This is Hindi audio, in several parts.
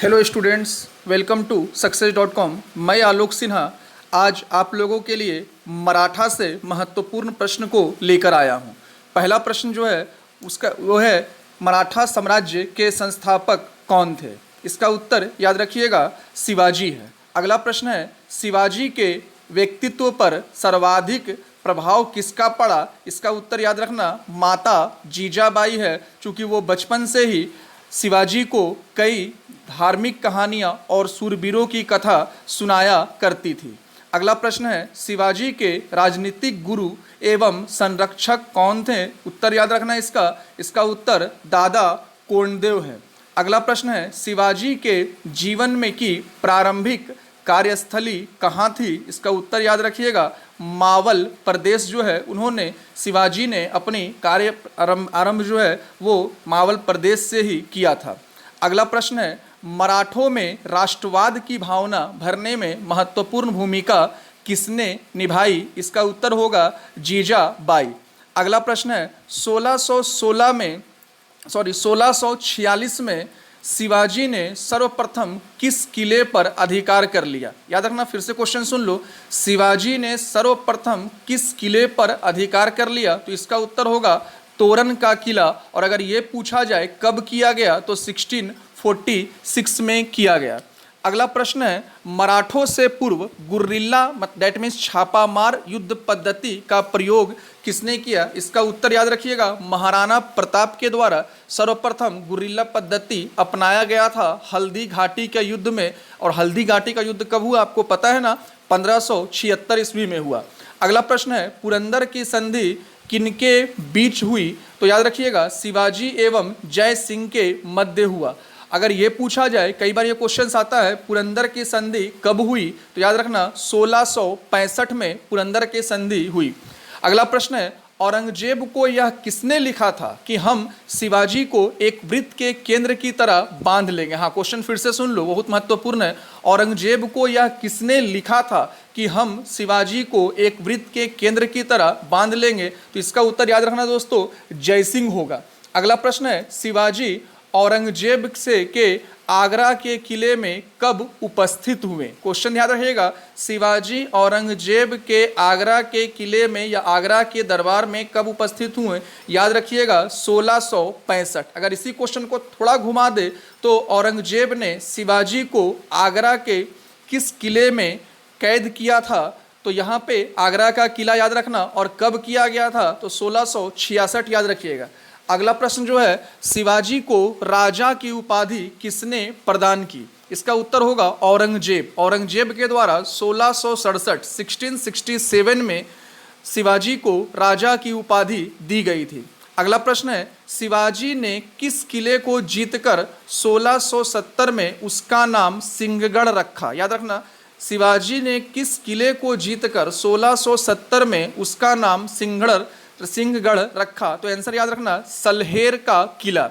Hello students, welcome to success dot com. मैं आलोक सिन्हा आज आप लोगों के लिए मराठा से महत्वपूर्ण प्रश्न को लेकर आया हूं। पहला प्रश्न जो है वो है मराठा साम्राज्य के संस्थापक कौन थे। इसका उत्तर याद रखिएगा शिवाजी है। अगला प्रश्न है शिवाजी के व्यक्तित्व पर सर्वाधिक प्रभाव किसका पड़ा। इसका उत्तर याद रखना माता जीजाबाई है, चूँकि वो बचपन से ही शिवाजी को कई धार्मिक कहानियाँ और सूरवीरों की कथा सुनाया करती थी। अगला प्रश्न है शिवाजी के राजनीतिक गुरु एवं संरक्षक कौन थे। उत्तर याद रखना इसका उत्तर दादा कोंडदेव है। अगला प्रश्न है शिवाजी के जीवन में की प्रारंभिक कार्यस्थली कहाँ थी। इसका उत्तर याद रखिएगा मावल प्रदेश जो है उन्होंने शिवाजी ने अपनी कार्य आरंभ जो है वो मावल प्रदेश से ही किया था। अगला प्रश्न है मराठों में राष्ट्रवाद की भावना भरने में महत्वपूर्ण भूमिका किसने निभाई। इसका उत्तर होगा जीजाबाई। अगला प्रश्न है 1646 में शिवाजी ने सर्वप्रथम किस किले पर अधिकार कर लिया। याद रखना, फिर से क्वेश्चन सुन लो, शिवाजी ने सर्वप्रथम किस किले पर अधिकार कर लिया। तो इसका उत्तर होगा तोरन का किला। और अगर ये पूछा जाए कब किया गया तो 1646 में किया गया। अगला प्रश्न है मराठों से पूर्व गुर्रिल्ला दैट मीन्स छापामार युद्ध पद्धति का प्रयोग किसने किया। इसका उत्तर याद रखिएगा महाराणा प्रताप के द्वारा सर्वप्रथम गुर्रिल्ला पद्धति अपनाया गया था हल्दी घाटी के युद्ध में। और हल्दी घाटी का युद्ध कब हुआ आपको पता है ना, 1576 ईस्वी में हुआ। अगला प्रश्न है पुरंदर की संधि किनके बीच हुई। तो याद रखिएगा शिवाजी एवं जय सिंह के मध्य हुआ। अगर ये पूछा जाए, कई बार ये क्वेश्चन आता है पुरंदर की संधि कब हुई, तो याद रखना 1665 में पुरंदर की संधि हुई। अगला प्रश्न है औरंगजेब को यह किसने लिखा था कि हम शिवाजी को एक वृत्त के केंद्र की तरह बांध लेंगे। हाँ, क्वेश्चन फिर से सुन लो, बहुत महत्वपूर्ण है। औरंगजेब को यह किसने लिखा था कि हम शिवाजी को एक वृत्त के केंद्र की तरह बांध लेंगे। तो इसका उत्तर याद रखना दोस्तों जयसिंह होगा। अगला प्रश्न है शिवाजी औरंगजेब से के आगरा के किले में कब उपस्थित हुए। क्वेश्चन याद रखिएगा शिवाजी औरंगजेब के आगरा के किले में या आगरा के दरबार में कब उपस्थित हुए। याद रखिएगा 1665। अगर इसी क्वेश्चन को थोड़ा घुमा दे तो औरंगजेब ने शिवाजी को आगरा के किस किले में कैद किया था। तो यहाँ पे आगरा का किला याद रखना और कब किया गया था तो 1666 याद रखिएगा। अगला प्रश्न जो है शिवाजी को राजा की उपाधि किसने प्रदान की। इसका उत्तर होगा औरंगजेब। औरंगजेब के द्वारा 1667 में शिवाजी को राजा की उपाधि दी गई थी। अगला प्रश्न है शिवाजी ने किस किले को जीतकर 1670 में उसका नाम सिंहगढ़ रखा। याद रखना शिवाजी ने किस किले को जीतकर 1670 में उसका नाम सिंहगढ़ रखा। तो आंसर याद रखना सलहेर का किला।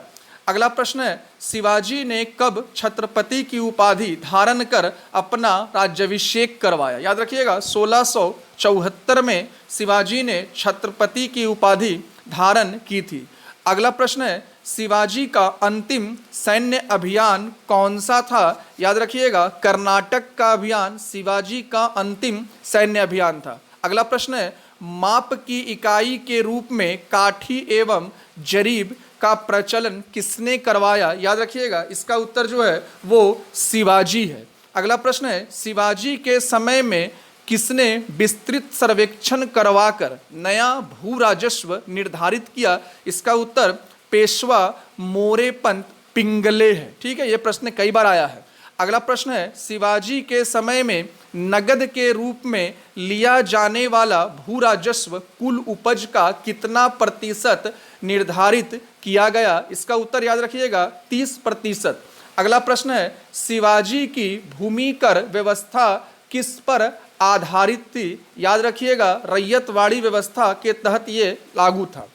अगला प्रश्न है शिवाजी ने कब छत्रपति की उपाधि धारण कर अपना राज्याभिषेक करवाया। याद रखिएगा 1674 में शिवाजी ने छत्रपति की उपाधि धारण की थी। अगला प्रश्न है शिवाजी का अंतिम सैन्य अभियान कौन सा था। याद रखिएगा कर्नाटक का अभियान शिवाजी का अंतिम सैन्य अभियान था। अगला प्रश्न है माप की इकाई के रूप में काठी एवं जरीब का प्रचलन किसने करवाया। याद रखिएगा इसका उत्तर जो है वो शिवाजी है। अगला प्रश्न है शिवाजी के समय में किसने विस्तृत सर्वेक्षण करवाकर नया भू राजस्व निर्धारित किया। इसका उत्तर पेशवा मोरेपंत पिंगले है। ठीक है, ये प्रश्न कई बार आया है। अगला प्रश्न है शिवाजी के समय में नगद के रूप में लिया जाने वाला भू राजस्व कुल उपज का कितना प्रतिशत निर्धारित किया गया। इसका उत्तर याद रखिएगा 30%। अगला प्रश्न है शिवाजी की भूमि कर व्यवस्था किस पर आधारित थी। याद रखिएगा रैयतवाड़ी व्यवस्था के तहत ये लागू था।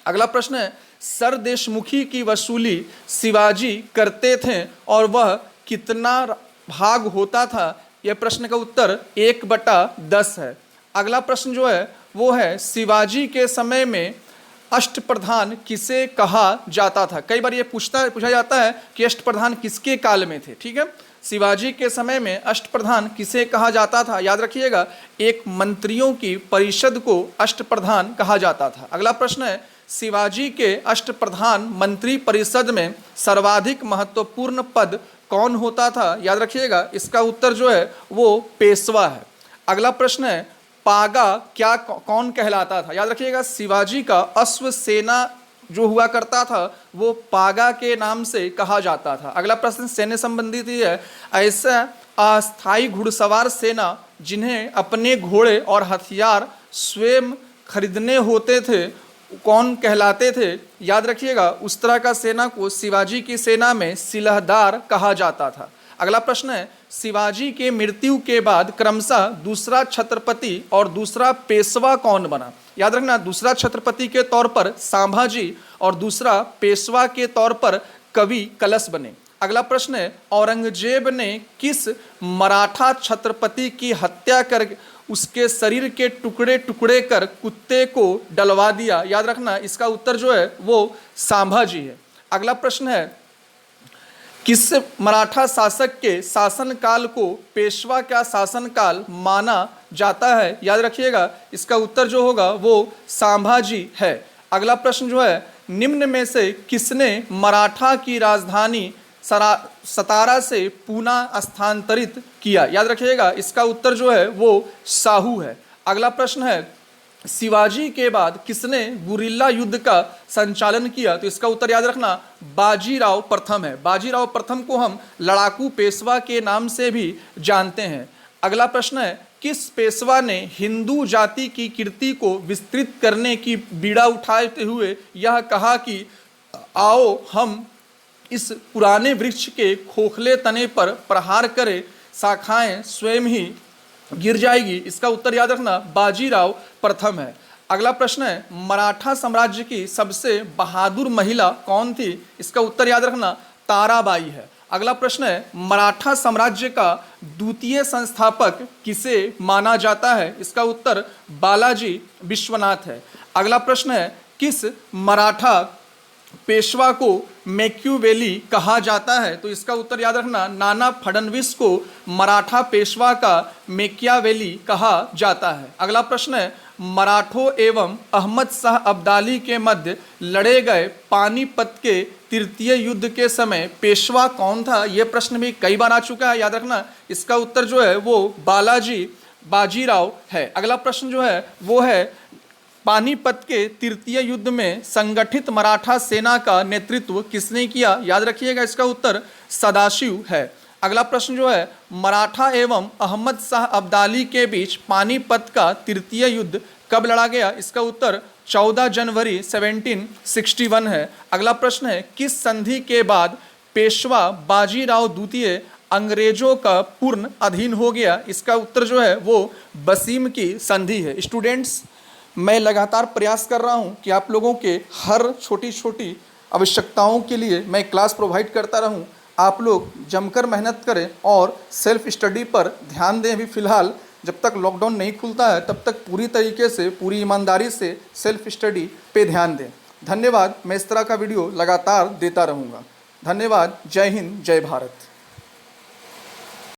अगला प्रश्न है सरदेशमुखी की वसूली शिवाजी करते थे और वह कितना भाग होता था। यह प्रश्न का उत्तर 1/10 है। अगला प्रश्न जो है वो है शिवाजी के समय में अष्टप्रधान किसे कहा जाता था? कई बार ये पूछा जाता है कि अष्टप्रधान किसके काल में थे। ठीक है, शिवाजी के समय में अष्टप्रधान किसे कहा जाता था? याद रखिएगा, एक मंत्रियों की परिषद को अष्टप्रधान कहा जाता था। अगला प्रश्न है, शिवाजी के अष्टप्रधान मंत्री परिषद में सर्वाधिक महत्वपूर्ण पद कौन होता था? याद रखिएगा, इसका उत्तर जो है वो पेशवा है। अगला प्रश्न है, पागा क्या कौन कहलाता था? याद रखिएगा, शिवाजी का अश्व सेना जो हुआ करता था वो पागा के नाम से कहा जाता था। अगला प्रश्न सैन्य संबंधित ही है, ऐसा अस्थायी घुड़सवार सेना जिन्हें अपने घोड़े और हथियार स्वयं खरीदने होते थे कौन कहलाते थे? याद रखिएगा, उस तरह का सेना को शिवाजी की सेना में सिलहदार कहा जाता था। अगला प्रश्न है, शिवाजी के मृत्यु के बाद क्रमशः दूसरा छत्रपति और दूसरा पेशवा कौन बना? याद रखना, दूसरा छत्रपति के तौर पर संभाजी और दूसरा पेशवा के तौर पर कवि कलश बने। अगला प्रश्न है, औरंगजेब ने किस मराठा छत्रपति की हत्या कर उसके शरीर के टुकड़े टुकड़े कर कुत्ते को डलवा दिया? याद रखना, इसका उत्तर जो है वो संभाजी है। अगला प्रश्न है, किस मराठा शासक के शासनकाल को पेशवा का शासनकाल माना जाता है? याद रखिएगा, इसका उत्तर जो होगा वो संभाजी है। अगला प्रश्न जो है, निम्न में से किसने मराठा की राजधानी सतारा से पूना स्थानांतरित किया? याद रखिएगा, इसका उत्तर जो है वो साहू है। अगला प्रश्न है, शिवाजी के बाद किसने गुरिल्ला युद्ध का संचालन किया? तो इसका उत्तर याद रखना, बाजीराव प्रथम है। बाजीराव प्रथम को हम लड़ाकू पेशवा के नाम से भी जानते हैं। अगला प्रश्न है, किस पेशवा ने हिंदू जाति की कीर्ति को विस्तृत करने की बीड़ा उठाते हुए यह कहा कि आओ हम इस पुराने वृक्ष के खोखले तने पर प्रहार करें, शाखाएं स्वयं ही गिर जाएगी? इसका उत्तर याद रखना, बाजीराव प्रथम है। अगला प्रश्न है, मराठा साम्राज्य की सबसे बहादुर महिला कौन थी? इसका उत्तर याद रखना, ताराबाई है। अगला प्रश्न है, मराठा साम्राज्य का द्वितीय संस्थापक किसे माना जाता है? इसका उत्तर बालाजी विश्वनाथ है। अगला प्रश्न है, किस मराठा पेशवा को मैक्यूवेली कहा जाता है? तो इसका उत्तर याद रखना, नाना फडणवीस को मराठा पेशवा का मैकियावेली कहा जाता है। अगला प्रश्न है, मराठों एवं अहमद शाह अब्दाली के मध्य लड़े गए पानीपत के तृतीय युद्ध के समय पेशवा कौन था? यह प्रश्न भी कई बार आ चुका है। याद रखना, इसका उत्तर जो है वो बाजीराव है। अगला प्रश्न जो है वो है, पानीपत के तृतीय युद्ध में संगठित मराठा सेना का नेतृत्व किसने किया? याद रखिएगा, इसका उत्तर सदाशिव है। अगला प्रश्न जो है, मराठा एवं अहमद शाह अब्दाली के बीच पानीपत का तृतीय युद्ध कब लड़ा गया? इसका उत्तर 14 जनवरी 1761 है। अगला प्रश्न है, किस संधि के बाद पेशवा बाजीराव द्वितीय अंग्रेजों का पूर्ण अधीन हो गया? इसका उत्तर जो है वो बसीम की संधि है। स्टूडेंट्स, मैं लगातार प्रयास कर रहा हूं कि आप लोगों के हर छोटी छोटी आवश्यकताओं के लिए मैं क्लास प्रोवाइड करता रहूं। आप लोग जमकर मेहनत करें और सेल्फ स्टडी पर ध्यान दें। अभी फ़िलहाल जब तक लॉकडाउन नहीं खुलता है तब तक पूरी तरीके से, पूरी ईमानदारी से सेल्फ स्टडी पे ध्यान दें। धन्यवाद। मैं इस तरह का वीडियो लगातार देता रहूँगा। धन्यवाद। जय हिंद, जय भारत।